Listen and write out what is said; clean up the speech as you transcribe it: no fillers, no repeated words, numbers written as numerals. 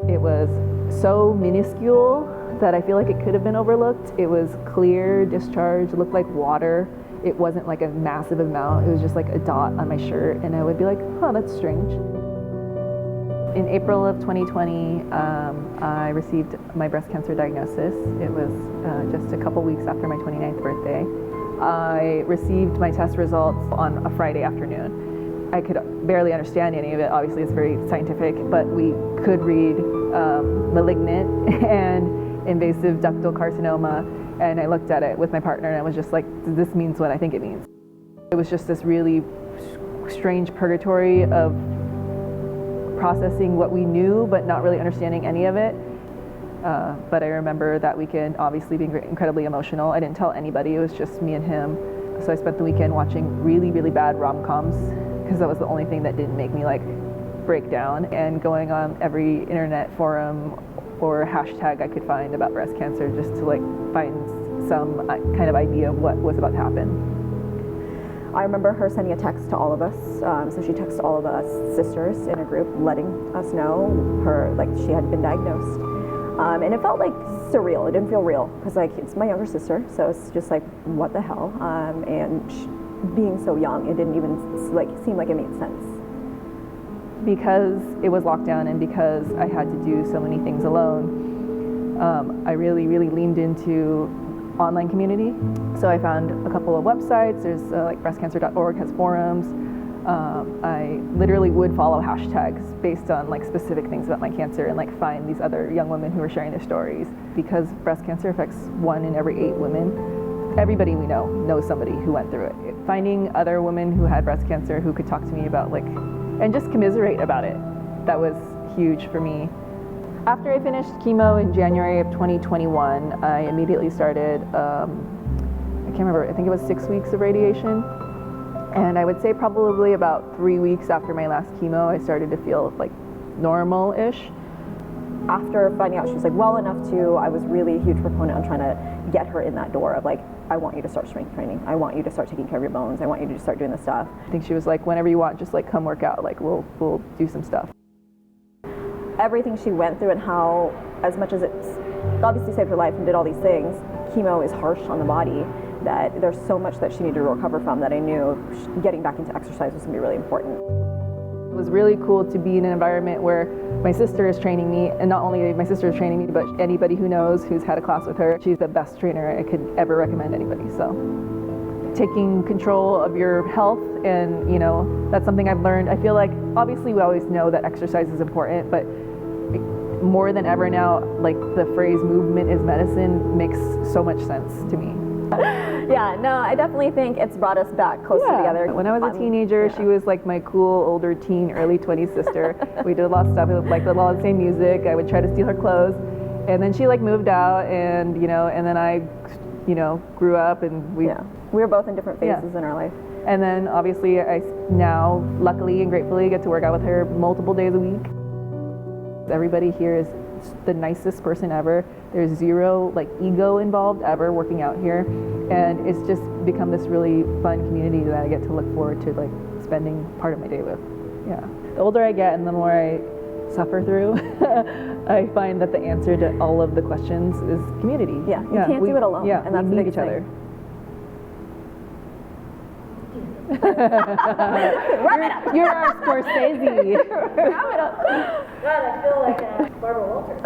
It was so minuscule that I feel like it could have been overlooked. It was clear discharge, looked like water. It wasn't like a massive amount. It was just like a dot on my shirt, and I would be like, oh, that's strange. In April of 2020, I received my breast cancer diagnosis. It was just a couple weeks after my 29th birthday. I received my test results on a Friday afternoon. I could barely understand any of it. Obviously, it's very scientific, but we could read malignant and invasive ductal carcinoma, and I looked at it with my partner, and I was just like, this means what I think it means. It was just this really strange purgatory of processing what we knew, but not really understanding any of it. But I remember that weekend obviously being incredibly emotional. I didn't tell anybody, it was just me and him. So I spent the weekend watching really, really bad rom-coms, because that was the only thing that didn't make me like break down, and going on every internet forum or hashtag I could find about breast cancer just to like find some kind of idea of what was about to happen. I remember her sending a text to all of us. So she texted all of us sisters in a group, letting us know she had been diagnosed. And it felt like surreal. It didn't feel real, because like it's my younger sister, so it's just like, what the hell? Being so young, it didn't even seem like it made sense. Because it was lockdown and because I had to do so many things alone, I really, really leaned into online community. So I found a couple of websites. There's like breastcancer.org has forums. I literally would follow hashtags based on like specific things about my cancer and like find these other young women who are sharing their stories. Because breast cancer affects 1 in every 8 women, everybody we know knows somebody who went through it. Finding other women who had breast cancer who could talk to me about and just commiserate about it, that was huge for me. After I finished chemo in January of 2021, I immediately started, I can't remember, I think it was 6 weeks of radiation. And I would say probably about 3 weeks after my last chemo, I started to feel like normal-ish. After finding out she was like well enough to, I was really a huge proponent on trying to get her in that door of like, I want you to start strength training. I want you to start taking care of your bones. I want you to start doing this stuff. I think she was like, whenever you want, just like come work out. Like we'll do some stuff. Everything she went through and how, as much as it's obviously saved her life and did all these things, chemo is harsh on the body, that there's so much that she needed to recover from that I knew getting back into exercise was going to be really important. It was really cool to be in an environment where my sister is training me, and not only my sister is training me, but anybody who knows who's had a class with her, she's the best trainer I could ever recommend anybody. So taking control of your health, and that's something I've learned. I feel like obviously we always know that exercise is important, but more than ever now, like the phrase movement is medicine makes so much sense to me. Yeah, no, I definitely think it's brought us back closer together. When I was a teenager, she was like my cool older teen, early 20s sister. We did a lot of stuff. We liked a lot of the same music. I would try to steal her clothes. And then she like moved out, and and then I grew up, and we were both in different phases in our life. And then obviously I now luckily and gratefully get to work out with her multiple days a week. Everybody here is the nicest person ever. There's zero like ego involved ever working out here, and it's just become this really fun community that I get to look forward to like spending part of my day with. Yeah. The older I get and the more I suffer through, I find that the answer to all of the questions is community. Yeah, you can't do it alone. Yeah, and that's we need each other. You're our Scorsese. Wrap it up. God, I feel like Barbara Walters.